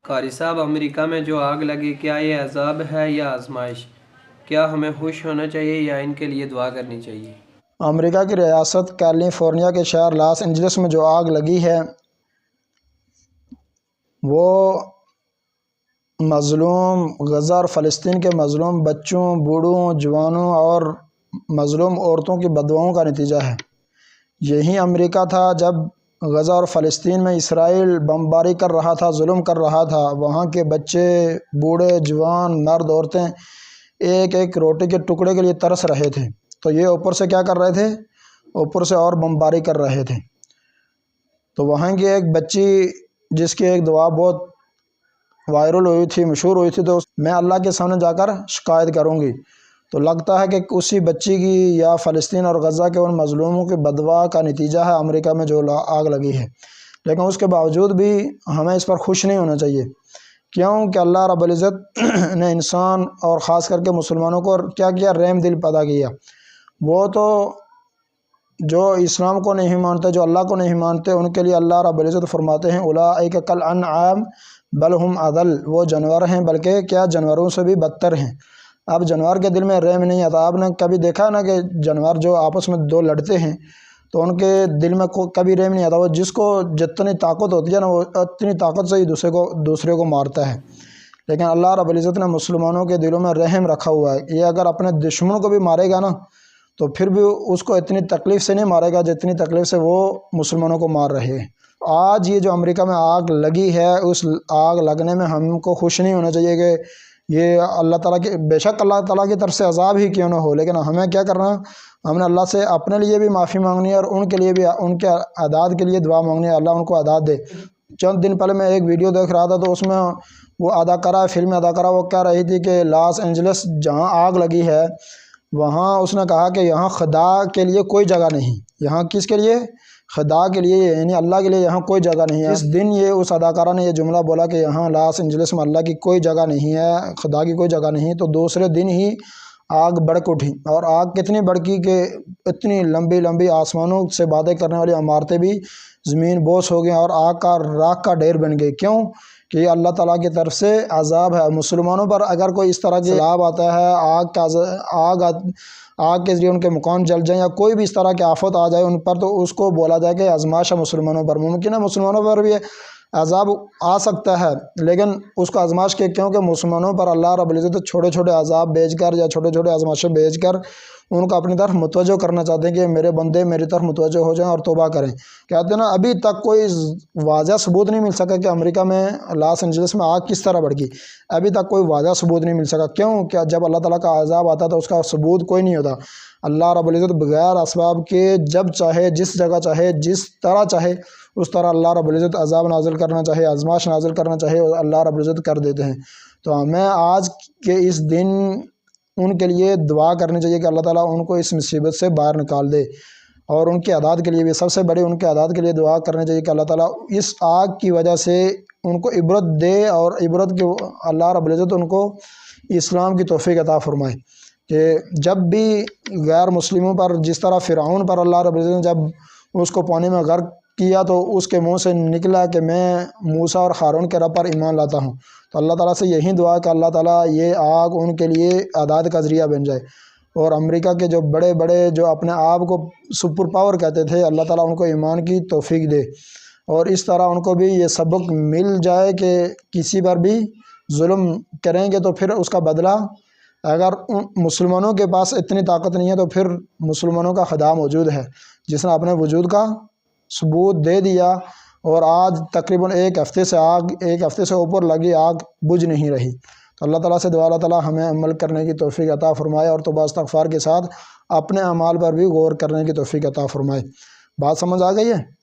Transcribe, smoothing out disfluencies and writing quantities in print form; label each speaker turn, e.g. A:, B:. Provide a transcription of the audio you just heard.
A: قاری صاحب، امریکہ میں جو آگ لگی، کیا یہ عذاب ہے یا آزمائش؟ کیا ہمیں خوش ہونا چاہیے یا ان کے لیے دعا کرنی چاہیے؟
B: امریکہ کی ریاست کیلیفورنیا کے شہر لاس اینجلس میں جو آگ لگی ہے وہ مظلوم غزہ اور فلسطین کے مظلوم بچوں، بوڑھوں، جوانوں اور مظلوم عورتوں کی بددعاؤں کا نتیجہ ہے۔ یہی امریکہ تھا جب غزہ اور فلسطین میں اسرائیل بمباری کر رہا تھا، ظلم کر رہا تھا۔ وہاں کے بچے، بوڑھے، جوان، مرد، عورتیں ایک ایک روٹی کے ٹکڑے کے لیے ترس رہے تھے، تو یہ اوپر سے کیا کر رہے تھے؟ اوپر سے اور بمباری کر رہے تھے۔ تو وہاں کی ایک بچی جس کی ایک دعا بہت وائرل ہوئی تھی، مشہور ہوئی تھی، تو میں اللہ کے سامنے جا کر شکایت کروں گی۔ تو لگتا ہے کہ اسی بچی کی یا فلسطین اور غزہ کے ان مظلوموں کی بددعا کا نتیجہ ہے امریکہ میں جو آگ لگی ہے۔ لیکن اس کے باوجود بھی ہمیں اس پر خوش نہیں ہونا چاہیے، کیونکہ اللہ رب العزت نے انسان اور خاص کر کے مسلمانوں کو کیا کیا؟ رحم دل پیدا کیا۔ وہ تو جو اسلام کو نہیں مانتے، جو اللہ کو نہیں مانتے، ان کے لیے اللہ رب العزت فرماتے ہیں اولئک کالانعام بل ہم اضل، وہ جانور ہیں بلکہ کیا جانوروں سے بھی بدتر ہیں۔ اب جانور کے دل میں رحم نہیں آتا۔ آپ نے کبھی دیکھا نا کہ جانور جو آپس میں دو لڑتے ہیں تو ان کے دل میں کبھی رحم نہیں آتا۔ وہ جس کو جتنی طاقت ہوتی ہے نا، وہ اتنی طاقت سے ہی دوسرے کو مارتا ہے۔ لیکن اللہ رب العزت نے مسلمانوں کے دلوں میں رحم رکھا ہوا ہے۔ یہ اگر اپنے دشمن کو بھی مارے گا نا تو پھر بھی اس کو اتنی تکلیف سے نہیں مارے گا جتنی تکلیف سے وہ مسلمانوں کو مار رہے ہیں۔ آج یہ جو امریکہ میں آگ لگی ہے، اس آگ لگنے میں ہم کو خوش نہیں ہونا چاہیے کہ یہ اللہ تعالیٰ کی، بے شک اللہ تعالیٰ کی طرف سے عذاب ہی کیوں نہ ہو، لیکن ہمیں کیا کرنا؟ ہم نے اللہ سے اپنے لیے بھی معافی مانگنی ہے اور ان کے لیے بھی، ان کے اعداد کے لیے دعا مانگنی ہے، اللہ ان کو اعداد دے۔ چند دن پہلے میں ایک ویڈیو دیکھ رہا تھا تو اس میں وہ اداکارہ، فلمی اداکارہ، وہ کہہ رہی تھی کہ لاس اینجلس جہاں آگ لگی ہے وہاں اس نے کہا کہ یہاں خدا کے لیے کوئی جگہ نہیں۔ یہاں کس کے لیے؟ خدا کے لیے، یعنی اللہ کے لیے یہاں کوئی جگہ نہیں ہے۔ اس دن یہ اس اداکارہ نے یہ جملہ بولا کہ یہاں لاس اینجلس میں اللہ کی کوئی جگہ نہیں ہے، خدا کی کوئی جگہ نہیں، تو دوسرے دن ہی آگ بڑک اٹھی۔ اور آگ کتنی بڑکی کہ اتنی لمبی لمبی آسمانوں سے باتیں کرنے والی عمارتیں بھی زمین بوس ہو گئیں اور آگ کا راکھ کا ڈھیر بن گئی۔ کیوں؟ کہ یہ اللہ تعالیٰ کی طرف سے عذاب ہے۔ مسلمانوں پر اگر کوئی اس طرح کی عذاب آتا ہے، آگ کے ذریعے ان کے مکان جل جائیں یا کوئی بھی اس طرح کی آفت آ جائے ان پر، تو اس کو بولا جائے کہ آزمائش ہے مسلمانوں پر۔ ممکن ہے مسلمانوں پر بھی عذاب آ سکتا ہے، لیکن اس کو آزمائش کے، کیونکہ مسلمانوں پر اللہ رب العزت چھوٹے چھوٹے عذاب بھیج کر یا چھوٹے چھوٹے آزمائشیں بھیج کر ان کو اپنی طرف متوجہ کرنا چاہتے ہیں کہ میرے بندے میری طرف متوجہ ہو جائیں اور توبہ کریں۔ کہتے ہیں نا، ابھی تک کوئی واضح ثبوت نہیں مل سکا کہ امریکہ میں لاس اینجلس میں آگ کس طرح بڑھ گئی۔ ابھی تک کوئی واضح ثبوت نہیں مل سکا۔ کیوں؟ کہ جب اللہ تعالیٰ کا عذاب آتا تو اس کا ثبوت کوئی نہیں ہوتا۔ اللہ رب العزت بغیر اسباب کے جب چاہے، جس جگہ چاہے، جس طرح چاہے، اس طرح اللہ رب العزت عذاب نازل کرنا چاہے، آزمائش نازل کرنا چاہے، اللہ رب العزت کر دیتے ہیں۔ تو ہمیں آج کے اس دن ان کے لیے دعا کرنی چاہیے کہ اللہ تعالیٰ ان کو اس مصیبت سے باہر نکال دے، اور ان کے اعداد کے لیے بھی، سب سے بڑی ان کے اعداد کے لیے دعا کرنی چاہیے کہ اللہ تعالیٰ اس آگ کی وجہ سے ان کو عبرت دے، اور عبرت کے اللہ رب العزت ان کو اسلام کی توفیق عطا فرمائے۔ کہ جب بھی غیر مسلموں پر، جس طرح فرعون پر اللہ رب العزت نے جب اس کو پانی میں غرق کیا تو اس کے منہ سے نکلا کہ میں موسیٰ اور ہارون کے رب پر ایمان لاتا ہوں، تو اللہ تعالیٰ سے یہی دعا کہ اللہ تعالیٰ یہ آگ ان کے لیے اعداد کا ذریعہ بن جائے۔ اور امریکہ کے جو بڑے بڑے جو اپنے آپ کو سپر پاور کہتے تھے، اللہ تعالیٰ ان کو ایمان کی توفیق دے، اور اس طرح ان کو بھی یہ سبق مل جائے کہ کسی پر بھی ظلم کریں گے تو پھر اس کا بدلہ، اگر مسلمانوں کے پاس اتنی طاقت نہیں ہے تو پھر مسلمانوں کا خدا موجود ہے جس نے اپنے وجود کا ثبوت دے دیا، اور آج تقریباً ایک ہفتے سے اوپر لگی آگ بجھ نہیں رہی۔ تو اللہ تعالیٰ سے دعا اللہ تعالیٰ ہمیں عمل کرنے کی توفیق عطا فرمائے، اور توبہ استغفار کے ساتھ اپنے اعمال پر بھی غور کرنے کی توفیق عطا فرمائے۔ بات سمجھ آ گئی ہے؟